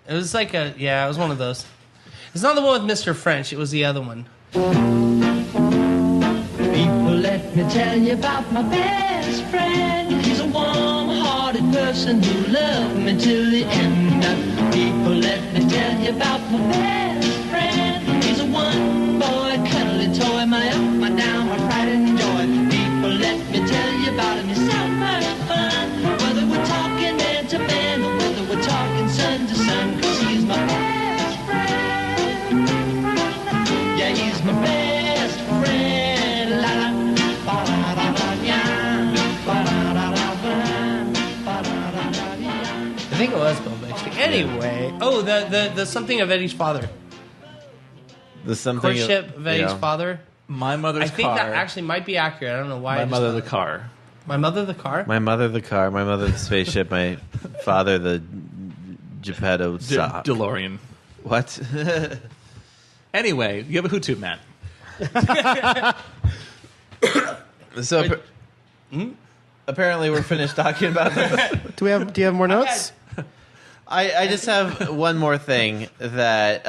S3: It was like it was one of those. It's not the one with Mr. French. It was the other one. People let
S6: let me tell you about my best friend. He's a warm-hearted person who loved me till the end. People, let me tell you about my best friend. He's a one-boy, cuddly toy, my up, my down, my pride and joy. People, let me tell you about him. He's so much fun. Whether we're talking man to man or whether we're talking son to son, 'cause he's my best friend. Yeah, he's my best friend. La la, ba da da da ya, ba da da da ba, ba da da da ya.
S3: I think it was Bill Bixby. Anyway, the something of Eddie's father.
S2: The something
S3: Courtship of Eddie's father.
S1: My mother's
S3: I think
S1: car.
S3: that actually might be accurate. I don't know why.
S1: My mother the car.
S3: My mother the car.
S2: My mother the car, my mother the spaceship, my father the Geppetto sock.
S1: DeLorean.
S2: What?
S1: Anyway, you have a Hootube, Matt.
S2: So apparently we're finished talking about this.
S5: Do you have more notes?
S2: I just have one more thing that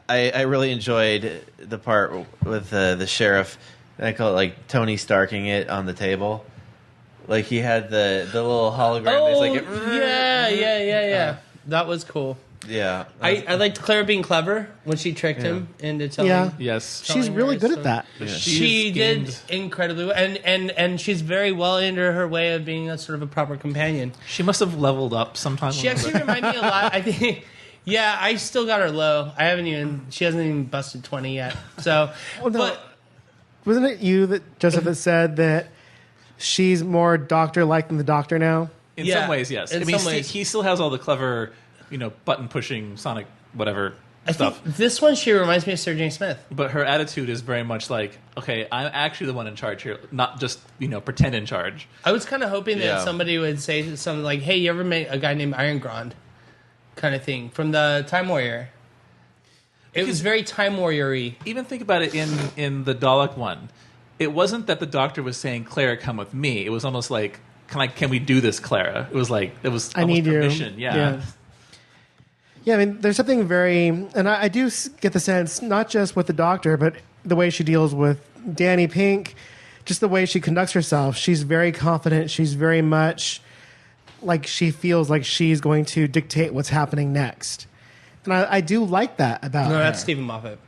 S2: I really enjoyed the part with the sheriff. I call it like Tony Starking it on the table. Like he had the little hologram.
S3: Oh,
S2: It's like
S3: yeah. That was cool.
S2: yeah.
S3: I liked Claire being clever when she tricked him into telling.
S5: Yeah.
S1: Yes.
S5: She's
S3: telling
S5: really
S3: her
S5: good
S3: so-
S5: at that.
S3: She did
S1: schemed.
S3: incredibly well, and she's very well into her way of being a sort of a proper companion.
S1: She must have leveled up sometime.
S3: She actually reminded me a lot. I think, yeah, I still got her low. She hasn't even busted 20 yet. So,
S5: Well, no.
S3: but
S5: Wasn't it you that Joseph that said that she's more doctor-like than the Doctor now?
S1: In
S3: Yeah,
S1: some ways, yes.
S3: in
S1: I mean,
S3: some ways.
S1: he still has all the clever, button pushing Sonic whatever
S3: I
S1: stuff.
S3: think this one she reminds me of Sir James Smith.
S1: But her attitude is very much like, okay, I'm actually the one in charge here, not just pretend in charge.
S3: I was kind of hoping that
S2: Yeah.
S3: somebody would say something like, "Hey, you ever met a guy named Iron Grond?" kind of thing from the Time Warrior. It was very Time Warrior-y.
S1: Even think about it in the Dalek one. It wasn't that the Doctor was saying, "Clara, come with me." It was almost like, "Can we do this, Clara?" It was like it was
S5: I
S1: almost
S5: need you.
S1: permission. Yeah.
S5: Yeah, I mean, there's something very, and I do get the sense, not just with the Doctor, but the way she deals with Danny Pink, just the way she conducts herself. She's very confident. She's very much like she feels like she's going to dictate what's happening next. And I do like that about
S3: No,
S5: her.
S3: that's Stephen Moffat.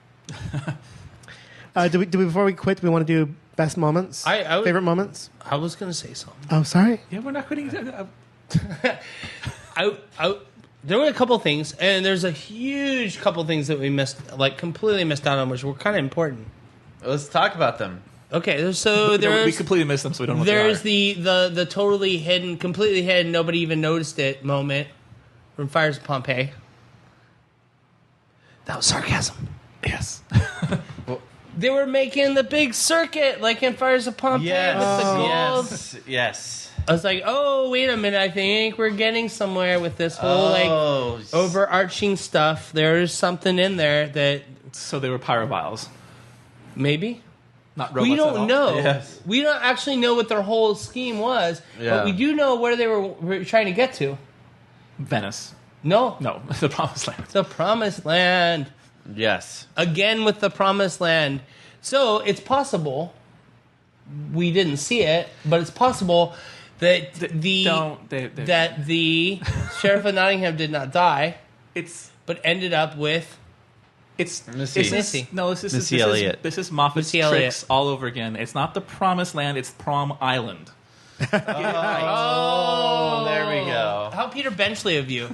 S5: Do we, before we quit, do we want to do best moments?
S3: I would-
S5: Favorite moments?
S3: I was going to say something.
S5: Oh, sorry.
S1: Yeah, we're not quitting.
S3: There were a couple things, and there's a huge couple things that we missed, like completely missed out on, which were kind of important.
S2: Let's talk about them.
S3: Okay, so
S1: we
S3: there's
S1: completely missed them, so we don't know what
S3: there's
S1: they
S3: the totally hidden, completely hidden, nobody even noticed it moment from Fires of Pompeii. That was sarcasm.
S1: are. Yes.
S3: They were making the big circuit, like in Fires of Pompeii with the gold.
S2: Yes.
S3: I was like, oh, wait a minute, I think we're getting somewhere with this whole like overarching stuff. There's something in there that
S1: So they were pyroviles,
S3: maybe.
S1: not robots
S3: We
S1: at all.
S3: don't know.
S2: Yes.
S3: We don't actually know what their whole scheme was,
S2: Yeah.
S3: but we do know where they were trying to get to.
S1: Venice.
S3: No,
S1: No, the Promised Land.
S3: the Promised Land.
S2: Yes.
S3: Again with the Promised Land. So it's possible we didn't see it, but it's possible that that the Sheriff of Nottingham did not die,
S1: It's
S3: but ended up with
S2: Missy.
S3: Missy.
S1: No, this is
S2: Missy
S1: this
S2: Elliott.
S1: Is, this is Moffat's
S3: Missy Elliott.
S1: tricks all over again. It's not the Promised Land. It's Prom Island. Get it right.
S2: Oh, there we go.
S3: How Peter Benchley of you.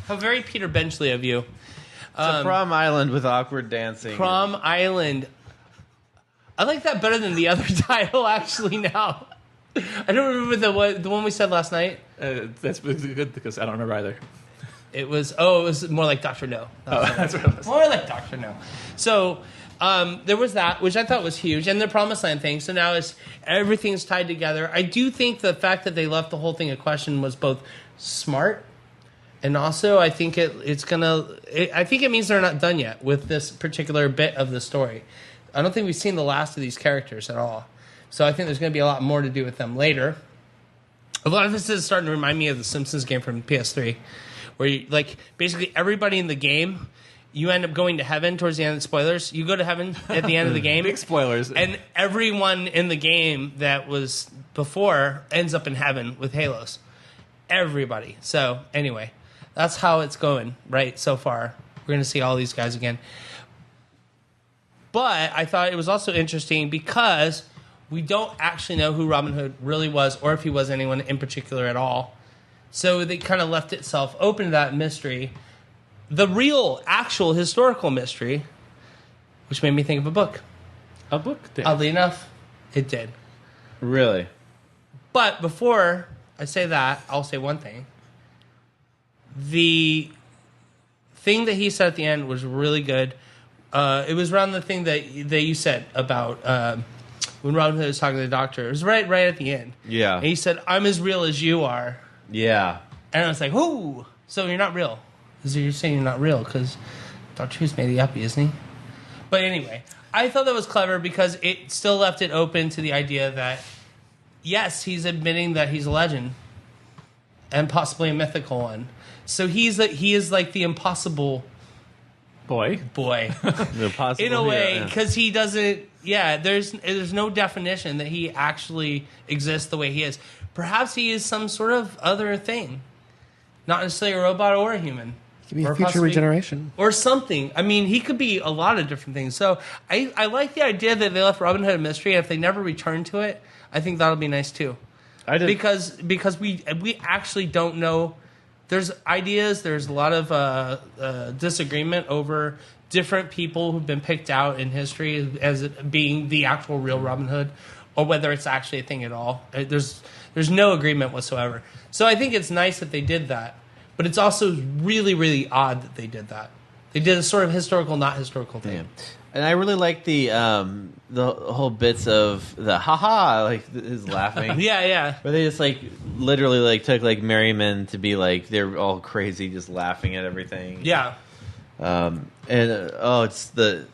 S3: How very Peter Benchley of you.
S2: It's a prom island with awkward dancing.
S3: Prom Island. I like that better than the other title, actually, now. I don't remember the one we said last night.
S1: That's good because I don't remember either.
S3: It was more like Dr. No.
S1: That's what it was.
S3: More like Dr. No. So there was that, which I thought was huge, and the Promised Land thing. So now everything's tied together. I do think the fact that they left the whole thing a question was both smart, and also I think I think it means they're not done yet with this particular bit of the story. I don't think we've seen the last of these characters at all. So I think there's going to be a lot more to do with them later. A lot of this is starting to remind me of the Simpsons game from PS3, where basically everybody in the game you end up going to heaven towards the end of the spoilers. You go to heaven at the end of the game.
S1: Big spoilers.
S3: And everyone in the game that was before ends up in heaven with halos. Everybody. So, anyway, that's how it's going, right, so far. We're going to see all these guys again. But I thought it was also interesting because we don't actually know who Robin Hood really was or if he was anyone in particular at all. So they kind of left itself open to that mystery. The real, actual historical mystery, which made me think of a book.
S1: A book did.
S3: Oddly enough, it did.
S2: Really?
S3: But before I say that, I'll say one thing. The thing that he said at the end was really good. It was around the thing that you said about when Robin Hood was talking to the doctor. It was right at the end.
S2: Yeah.
S3: And he said, "I'm as real as you are."
S2: Yeah.
S3: And I was like, "Whoo! So you're not real? So you're saying you're not real because Dr. Who's made you up, isn't he?" But anyway, I thought that was clever because it still left it open to the idea that yes, he's admitting that he's a legend and possibly a mythical one. So he is like the impossible
S1: boy.
S2: The possible
S3: In a way,
S2: hero,
S3: because he doesn't. Yeah, there's no definition that he actually exists the way he is. Perhaps he is some sort of other thing, not necessarily a robot or a human.
S5: Could be
S3: Or
S5: future
S3: possibly-
S5: regeneration.
S3: or something. I mean, he could be a lot of different things. So I like the idea that they left Robin Hood a mystery. And if they never return to it, I think that'll be nice too.
S2: I did.
S3: Because we actually don't know. There's ideas. There's a lot of disagreement over different people who've been picked out in history as it being the actual real Robin Hood, or whether it's actually a thing at all. There's no agreement whatsoever. So I think it's nice that they did that, but it's also really, really odd that they did that. They did a sort of historical, not historical thing.
S2: Yeah. And I really like the whole bits of the haha, like his laughing.
S3: Yeah.
S2: Where they just like literally like took like merrymen to be like they're all crazy, just laughing at everything.
S3: Yeah.
S2: It's the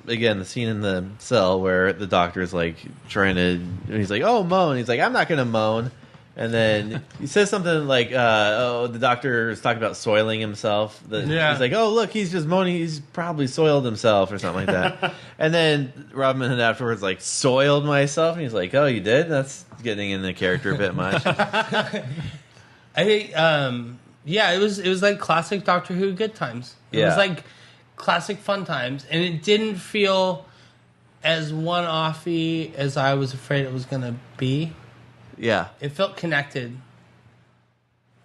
S2: scene in the cell where the doctor's like trying to, and he's like, "Oh, moan." He's like, "I'm not gonna moan." And then he says something like, the doctor is talking about soiling himself.
S3: Yeah.
S2: He's like, "Oh, look, he's just moaning. He's probably soiled himself," or something like that. And then Robin Hood afterwards, like, "Soiled myself?" And he's like, "Oh, you did? That's getting in the character a bit much."
S3: I think, it was like classic Doctor Who good times. It was like classic fun times, and it didn't feel as one-offy as I was afraid it was going to be.
S2: Yeah.
S3: It felt connected,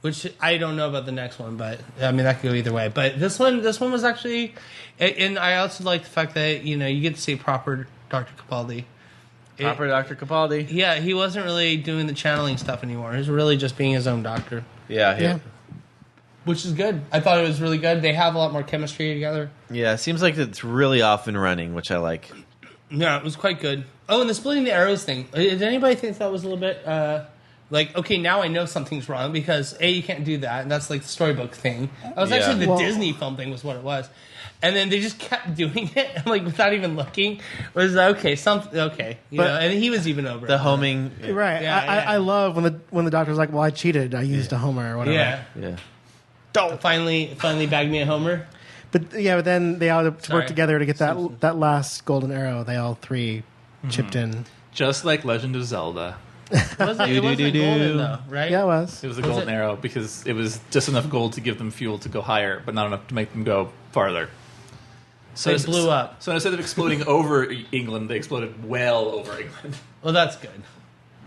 S3: which I don't know about the next one, but I mean that could go either way. But this one was actually, and I also like the fact that you get to see proper Dr. Capaldi.
S2: Proper Dr. Capaldi.
S3: Yeah, he wasn't really doing the channeling stuff anymore. He was really just being his own doctor.
S2: Yeah.
S3: Which is good. I thought it was really good. They have a lot more chemistry together.
S2: Yeah, it seems like it's really off and running, which I like.
S3: Yeah, it was quite good. Oh, and the splitting the arrows thing. Did anybody think that was a little bit like, okay, now I know something's wrong because A, you can't do that, and that's like the storybook thing. That was actually the Disney film thing was what it was. And then they just kept doing it, like without even looking. It was okay, and he was even over
S2: The
S3: it.
S2: homing.
S5: Right.
S3: Yeah,
S5: I love when the doctor's like, "Well, I cheated. I used a Homer or whatever."
S3: Yeah.
S2: Yeah.
S3: Finally bagged me a Homer.
S5: But then they all
S3: Sorry.
S5: worked together to get
S3: Simpsons.
S5: that last golden arrow. They all three chipped in.
S1: Just like Legend of Zelda.
S3: It wasn't golden though, right?
S5: Yeah, it was.
S1: It was a
S3: Was
S1: golden
S3: it?
S1: arrow because it was just enough gold to give them fuel to go higher, but not enough to make them go farther.
S3: So it blew up.
S1: So instead of exploding over England, they exploded well over England.
S3: Well, that's good.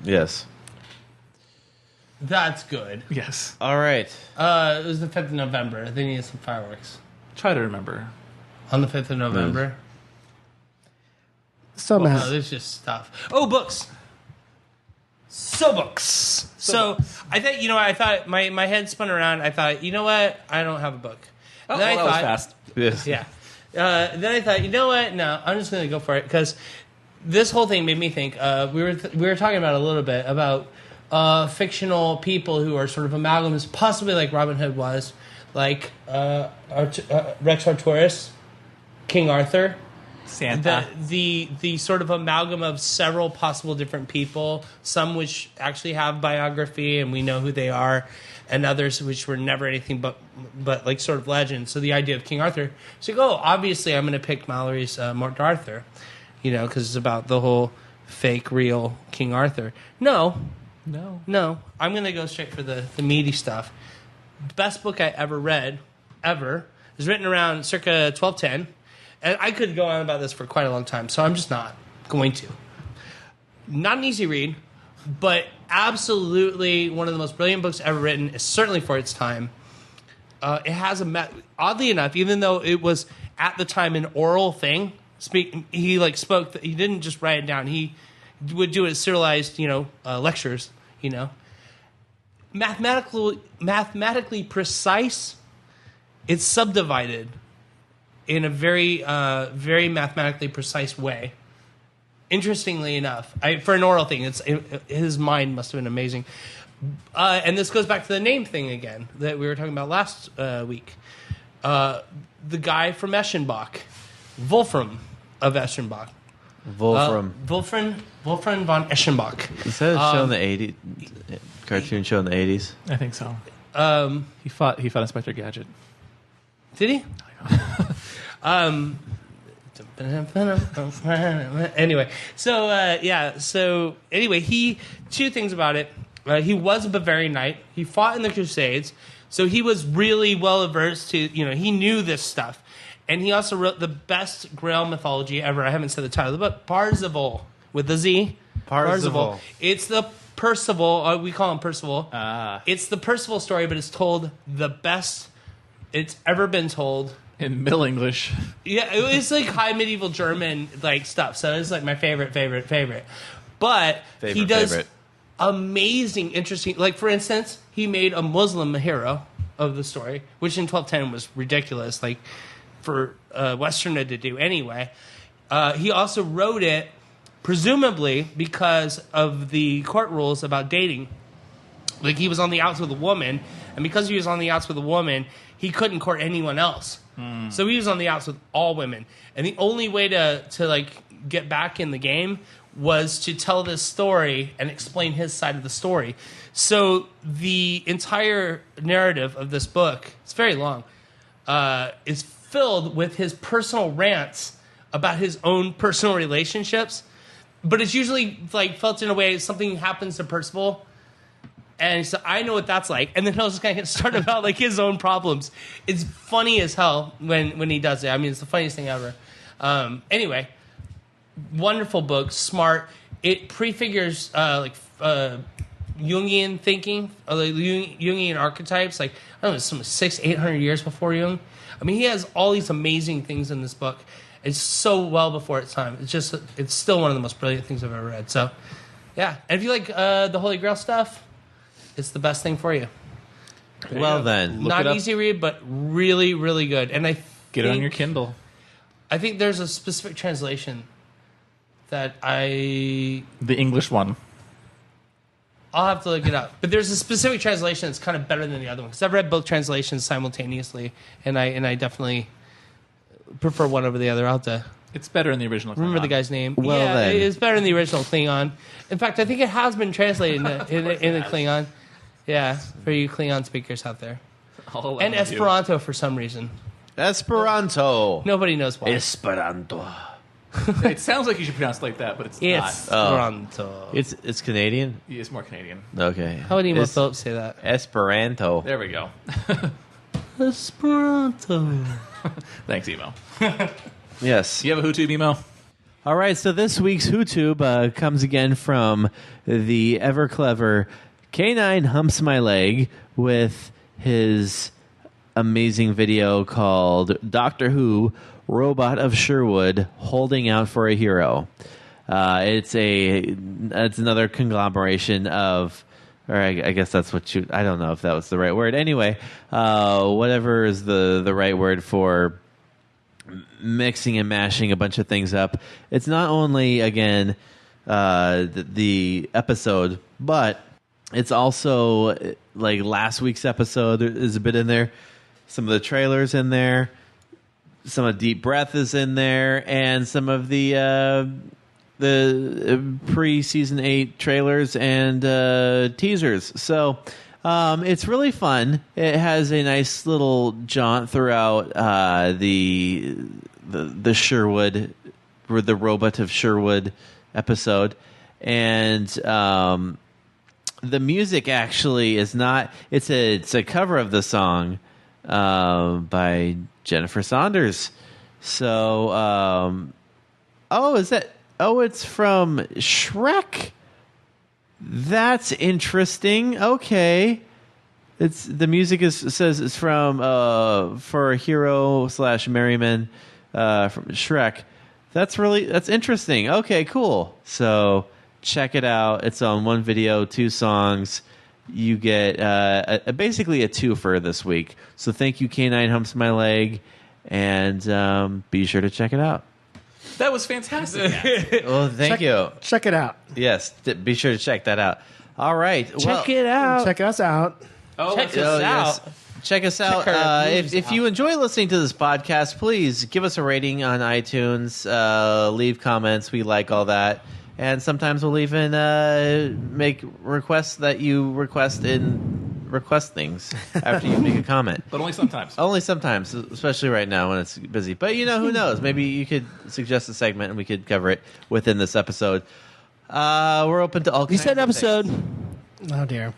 S2: Yes.
S3: That's good.
S1: Yes.
S2: All right.
S3: It was the 5th of November. They needed some fireworks.
S1: Try to remember.
S3: On the 5th of November.
S5: So
S3: Well,
S5: mad.
S3: no, there's just stuff. Oh, books. So books. So I thought my head spun around. I thought, you know what? I don't have a book.
S1: Oh,
S3: Then I
S1: well, that was
S3: thought-
S1: fast.
S2: Yes.
S3: Yeah. Then I thought, you know what? No, I'm just going to go for it because this whole thing made me think. We were talking about a little bit about fictional people who are sort of amalgams, possibly like Robin Hood was, like Rex Arturus, King Arthur,
S1: Santa.
S3: the sort of amalgam of several possible different people, some which actually have biography and we know who they are, and others which were never anything but like sort of legends. So the idea of King Arthur, so you go, obviously I'm going to pick Mallory's Morte d'Arthur, because it's about the whole fake, real King Arthur. No, I'm going to go straight for the meaty stuff. Best book I ever read, ever, is written around circa 1210. And I could go on about this for quite a long time, so I'm just not going to. Not an easy read, but absolutely one of the most brilliant books ever written, certainly for its time. It has oddly enough, even though it was at the time an oral thing, he spoke. He didn't just write it down. He would do it serialized, lectures. Mathematically precise. It's subdivided in a very, very mathematically precise way. Interestingly enough, for an oral thing, his mind must have been amazing. And this goes back to the name thing again that we were talking about last week. The guy from Eschenbach, Wolfram of Eschenbach. Wolfram von Eschenbach.
S2: Is that a show in the 80s? Cartoon show in the 80s?
S1: I think so. He fought Inspector Gadget.
S3: Did he? Anyway, so anyway, two things about it. He was a Bavarian knight. He fought in the Crusades, so he was really well averse to, he knew this stuff. And he also wrote the best Grail mythology ever. I haven't said the title of the book. Parzival, with the Z.
S2: Parzival.
S3: It's the Percival, we call him Percival. It's the Percival story, but it's told the best it's ever been told.
S1: In Middle English.
S3: Yeah, it's like high medieval German stuff. So it's like my favorite. But he does amazing, interesting. Like, for instance, he made a Muslim hero of the story, which in 1210 was ridiculous, like for a Westerner to do anyway. He also wrote it, presumably because of the court rules about dating. Like, he was on the outs with a woman, and because he was on the outs with a woman, he couldn't court anyone else. So he was on the outs with all women. And the only way to get back in the game was to tell this story and explain his side of the story. So the entire narrative of this book, it's very long, is filled with his personal rants about his own personal relationships. But it's usually felt in a way something happens to Percival, and so I know what that's like. And then he'll just kind of get started about his own problems. It's funny as hell when he does it. I mean, it's the funniest thing ever. Anyway, wonderful book, smart. It prefigures Jungian thinking, Jungian archetypes. I don't know, some 600-800 years before Jung. I mean, he has all these amazing things in this book. It's so well before its time. It's still one of the most brilliant things I've ever read. So, yeah. And if you like the Holy Grail stuff, it's the best thing for you.
S2: Well, then.
S3: Not easy read, but really, really good. And
S1: get it on your Kindle.
S3: I think there's a specific translation that
S1: the English one.
S3: I'll have to look it up. But there's a specific translation that's kind of better than the other one. Because I've read both translations simultaneously, and I definitely prefer one over the other. I'll have to...
S1: It's better in the original Klingon.
S3: Remember the guy's name.
S2: Well,
S3: yeah,
S2: then.
S3: It's better in the original Klingon. In fact, I think it has been translated in the Klingon. Yeah, for you Klingon speakers out there. And Esperanto for some reason.
S2: Esperanto.
S3: Nobody knows why.
S2: Esperanto.
S1: It sounds like you should pronounce it like that, but it's not.
S3: Esperanto.
S2: It's Canadian?
S1: Yeah, it's more Canadian.
S2: Okay.
S3: How would Emo Phillips say that?
S2: Esperanto.
S1: There we go.
S3: Esperanto.
S1: Thanks, Emo.
S2: Yes.
S1: Do you have a HooTube, Emo?
S2: All right, so this week's HooTube comes again from the ever clever K9 Humps My Leg with his amazing video called Doctor Who Robot of Sherwood Holding Out for a Hero. It's another conglomeration of, or I guess that's what I don't know if that was the right word. Anyway, whatever is the right word for mixing and mashing a bunch of things up. It's not only, again, the episode, but it's also like last week's episode is a bit in there. Some of the trailers in there. some of Deep Breath is in there, and some of the pre-season 8 trailers and teasers. So it's really fun. It has a nice little jaunt throughout the Sherwood, or the Robot of Sherwood episode, and the music actually is not. It's a cover of the song by Jennifer Saunders. So, is that? Oh, it's from Shrek. That's interesting. Okay, the music says it's from For a Hero / Merriman from Shrek. That's interesting. Okay, cool. So check it out. It's on one video, 2 songs. You get basically a twofer this week. So thank you, Canine Humps My Leg, and be sure to check it out.
S1: That was fantastic. Matt.
S2: Well, thank you.
S5: Check it out.
S2: Yes, be sure to check that out. All right.
S3: Check it out.
S5: Check us out.
S3: Check us out.
S2: Check us out. If you enjoy listening to this podcast, please give us a rating on iTunes. Leave comments. We like all that. And sometimes we'll even make requests that you request things after you make a comment.
S1: But only sometimes.
S2: Only sometimes, especially right now when it's busy. But who knows? Maybe you could suggest a segment and we could cover it within this episode. We're open to all kinds
S3: You said
S2: of
S3: episode.
S2: things.
S5: Oh dear.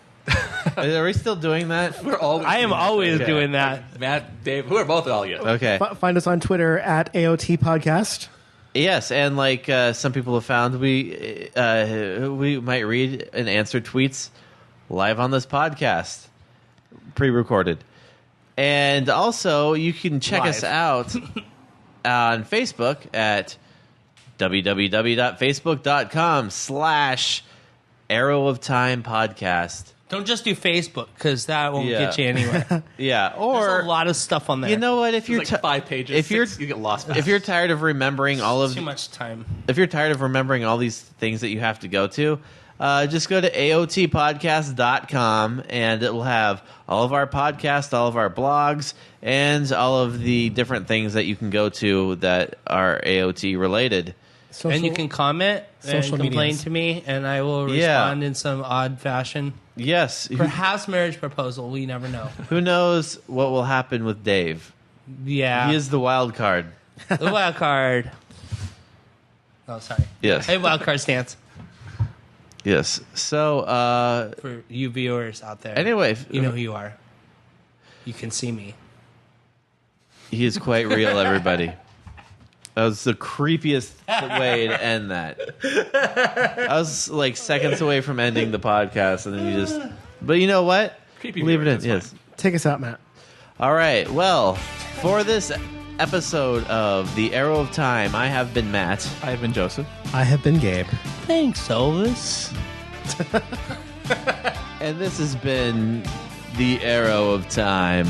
S2: Are we still doing that?
S1: We're always
S3: I am always doing that.
S1: Matt, Dave, who are both all you?
S2: Okay.
S5: Find us on Twitter at AOT Podcast.
S2: Yes, and like some people have found, we might read and answer tweets live on this podcast, pre-recorded. And also, you can check us out on Facebook at www.facebook.com/Arrow of Time Podcast.
S3: Don't just do Facebook, because that won't get you anywhere.
S2: Yeah,
S3: There's
S2: or
S3: a lot of stuff on there.
S2: you know what? If you're
S1: It's like 5 pages.
S2: if you're-
S1: 6, you get lost.
S2: if you're tired of remembering all of
S3: too much time.
S2: if you're tired of remembering all these things that you have to go to, just go to AOTpodcast.com and it will have all of our podcasts, all of our blogs, and all of the different things that you can go to that are AOT related.
S5: Social,
S3: And you can comment and
S5: social
S3: complain
S5: medias.
S3: to me, and I will
S2: Yeah.
S3: respond in some odd fashion.
S2: Yes.
S3: Perhaps marriage proposal. We never know.
S2: Who knows what will happen with Dave?
S3: Yeah.
S2: He is the wild card.
S3: The wild card. Oh, sorry.
S2: Yes.
S3: Hey, wild card stance
S2: Yes. So,
S3: for you viewers out there.
S2: anyway,
S3: You know who you are. You can see me.
S2: he is quite real, everybody. That was the creepiest way to end that. I was like seconds away from ending the podcast, and then you just. But you know what?
S1: Creepy
S2: Leave it in.
S1: viewers, that's
S2: Yes.
S5: Take us out, Matt.
S2: All right. Well, for this episode of The Arrow of Time, I have been Matt.
S1: I've been Joseph.
S5: I have been Gabe.
S3: Thanks, Elvis.
S2: And this has been The Arrow of Time.